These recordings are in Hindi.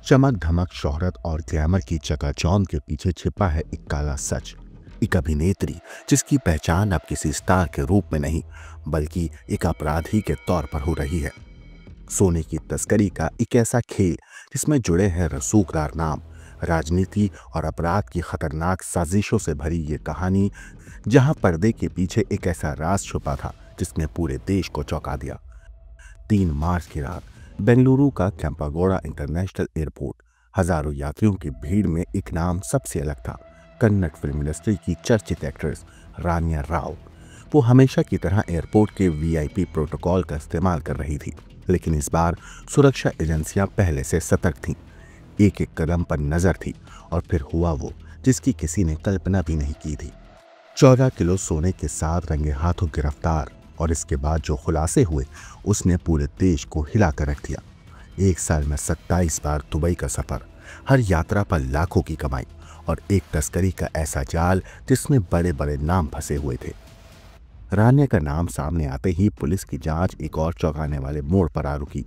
चमक धमक, शोहरत और ग्लैमर की चकाचौंध के पीछे छिपा है एक काला सच। एक अभिनेत्री जिसकी पहचान अब किसी स्टार के रूप में नहीं बल्कि एक अपराधी के तौर पर हो रही है। सोने की तस्करी का एक ऐसा खेल जिसमें जुड़े हैं रसूखदार नाम, राजनीति और अपराध की खतरनाक साजिशों से भरी ये कहानी, जहां पर्दे के पीछे एक ऐसा राज छुपा था जिसने पूरे देश को चौंका दिया। 3 मार्च की रात बेंगलुरु का केम्पागोड़ा इंटरनेशनल एयरपोर्ट, हजारों यात्रियों की भीड़ में एक नाम सबसे अलग था। कन्नड़ फिल्म इंडस्ट्री की चर्चित एक्ट्रेस रानिया राव। वो हमेशा की तरह एयरपोर्ट के वीआईपी प्रोटोकॉल का इस्तेमाल कर रही थी, लेकिन इस बार सुरक्षा एजेंसियां पहले से सतर्क थीं। एक एक कदम पर नजर थी और फिर हुआ वो जिसकी किसी ने कल्पना भी नहीं की थी। 14 किलो सोने के साथ रंगे हाथों गिरफ्तार, और इसके बाद जो खुलासे हुए उसने पूरे देश को हिला कर रख दिया। एक साल में 27 बार दुबई का सफर, हर यात्रा पर लाखों की कमाई और एक तस्करी का ऐसा जाल जिसमें बड़े बड़े नाम फंसे हुए थे। रानिया का नाम सामने आते ही पुलिस की जांच एक और चौंकाने वाले मोड़ पर आ रुकी,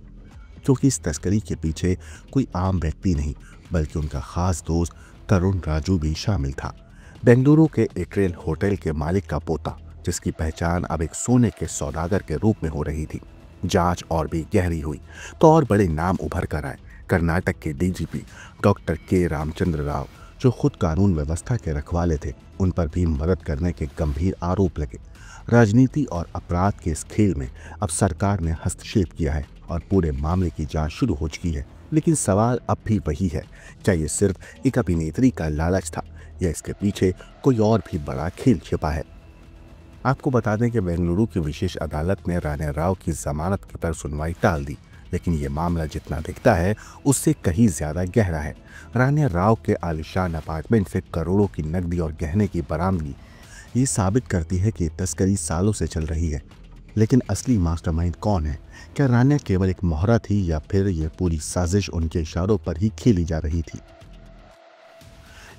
क्योंकि इस तस्करी के पीछे कोई आम व्यक्ति नहीं बल्कि उनका खास दोस्त तरुण राजू भी शामिल था। बेंगलुरु के एट्रियल होटल के मालिक का पोता, जिसकी पहचान अब एक सोने के सौदागर के रूप में हो रही थी। जांच और भी गहरी हुई तो और बड़े नाम उभर कर आए। कर्नाटक के डीजीपी डॉक्टर के रामचंद्र राव, जो खुद कानून व्यवस्था के रखवाले थे, उन पर भी मदद करने के गंभीर आरोप लगे। राजनीति और अपराध के इस खेल में अब सरकार ने हस्तक्षेप किया है और पूरे मामले की जांच शुरू हो चुकी है। लेकिन सवाल अब भी वही है, क्या ये सिर्फ एक अभिनेत्री का लालच था या इसके पीछे कोई और भी बड़ा खेल छिपा है? आपको बता दें कि बेंगलुरु की विशेष अदालत ने रानिया राव की जमानत पर सुनवाई टाल दी, लेकिन ये मामला जितना दिखता है उससे कहीं ज्यादा गहरा है। रानिया राव के आलिशान अपार्टमेंट से करोड़ों की नकदी और गहने की बरामदगी ये साबित करती है कि तस्करी सालों से चल रही है। लेकिन असली मास्टरमाइंड कौन है? क्या रानिया केवल एक मोहरा थी या फिर यह पूरी साजिश उनके इशारों पर ही खेली जा रही थी?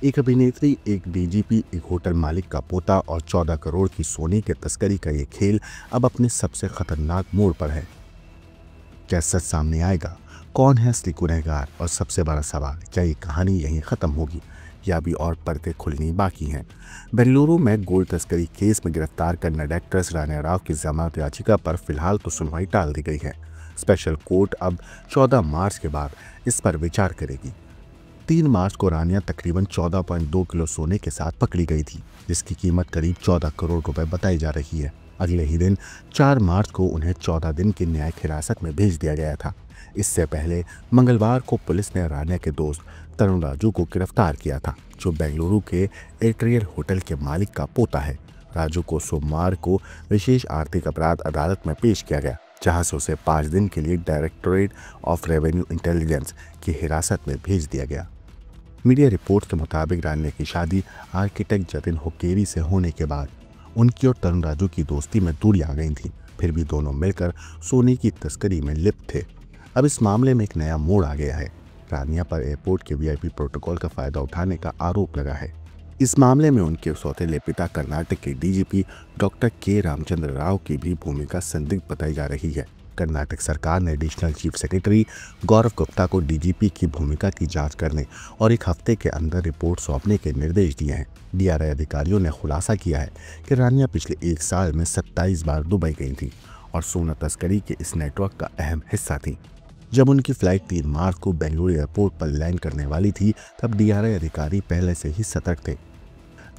एक अभिनेत्री, एक डीजीपी, एक होटल मालिक का पोता और 14 करोड़ की सोने के तस्करी का ये खेल अब अपने सबसे खतरनाक मोड़ पर है। क्या सच सामने आएगा? कौन है असली गुनहगार? और सबसे बड़ा सवाल, क्या ये कहानी यहीं खत्म होगी या भी और परतें खुलनी बाकी हैं? बेंगलुरु में गोल्ड तस्करी केस में गिरफ्तार कन्नड़ एक्ट्रेस रानिया राव की जमानत याचिका पर फिलहाल तो सुनवाई टाल दी गई है। स्पेशल कोर्ट अब 14 मार्च के बाद इस पर विचार करेगी। 3 मार्च को रानिया तकरीबन 14.2 किलो सोने के साथ पकड़ी गई थी, जिसकी कीमत करीब 14 करोड़ रुपए बताई जा रही है। अगले ही दिन 4 मार्च को उन्हें 14 दिन की न्यायिक हिरासत में भेज दिया गया था। इससे पहले मंगलवार को पुलिस ने रानिया के दोस्त तरुण राजू को गिरफ्तार किया था, जो बेंगलुरु के एट्रियल होटल के मालिक का पोता है। राजू को सोमवार को विशेष आर्थिक अपराध अदालत में पेश किया गया, जहां से उसे 5 दिन के लिए डायरेक्टोरेट ऑफ रेवेन्यू इंटेलिजेंस की हिरासत में भेज दिया गया। मीडिया रिपोर्ट्स के मुताबिक रानिया की शादी आर्किटेक्ट जतिन हुक्केरी से होने के बाद उनकी और तरुण राजू की दोस्ती में दूरी आ गई थी। फिर भी दोनों मिलकर सोने की तस्करी में लिप्त थे। अब इस मामले में एक नया मोड़ आ गया है। रानिया पर एयरपोर्ट के वीआईपी प्रोटोकॉल का फायदा उठाने का आरोप लगा है। इस मामले में उनके सौतेले पिता कर्नाटक के डीजीपी डॉक्टर के रामचंद्र राव की भी भूमिका संदिग्ध बताई जा रही है। कर्नाटक सरकार ने एडिशनल चीफ सेक्रेटरी गौरव गुप्ता को डीजीपी की भूमिका की जांच करने और 1 हफ्ते के अंदर रिपोर्ट सौंपने के निर्देश दिए हैं। डीआरआई अधिकारियों ने खुलासा किया है कि रानिया पिछले 1 साल में 27 बार दुबई गई थी और सोना तस्करी के इस नेटवर्क का अहम हिस्सा थी। जब उनकी फ्लाइट 3 मार्च को बेंगलुरु एयरपोर्ट पर लैंड करने वाली थी, तब डीआरआई अधिकारी पहले से ही सतर्क थे।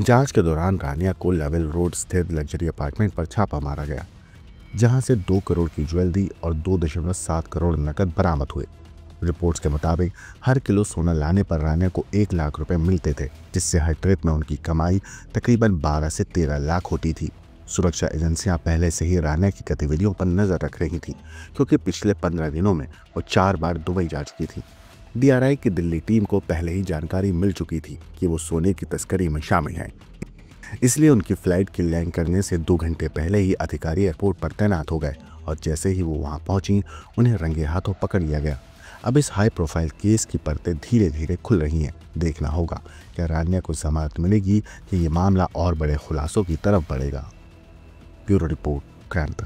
जांच के दौरान रानिया को लेवल रोड स्थित लग्जरी अपार्टमेंट पर छापा मारा गया, जहां से 2 करोड़ की ज्वेलरी और 2.7 करोड़ नकद बरामद हुए। रिपोर्ट्स के मुताबिक हर किलो सोना लाने पर रानिया को 1 लाख रुपए मिलते थे, जिससे हर ट्रिप में उनकी कमाई तकरीबन 12 से 13 लाख होती थी। सुरक्षा एजेंसियां पहले से ही रानिया की गतिविधियों पर नजर रख रही थी, क्योंकि पिछले 15 दिनों में वो 4 बार दुबई जा चुकी थी। डीआरआई की दिल्ली टीम को पहले ही जानकारी मिल चुकी थी कि वो सोने की तस्करी में शामिल हैं। इसलिए उनकी फ्लाइट की लैंड करने से 2 घंटे पहले ही अधिकारी एयरपोर्ट पर तैनात हो गए और जैसे ही वो वहां पहुंची, उन्हें रंगे हाथों पकड़ लिया गया। अब इस हाई प्रोफाइल केस की परतें धीरे धीरे खुल रही हैं। देखना होगा क्या रानिया को जमानत मिलेगी कि ये मामला और बड़े खुलासों की तरफ बढ़ेगा। ब्यूरो रिपोर्ट, क्रांति।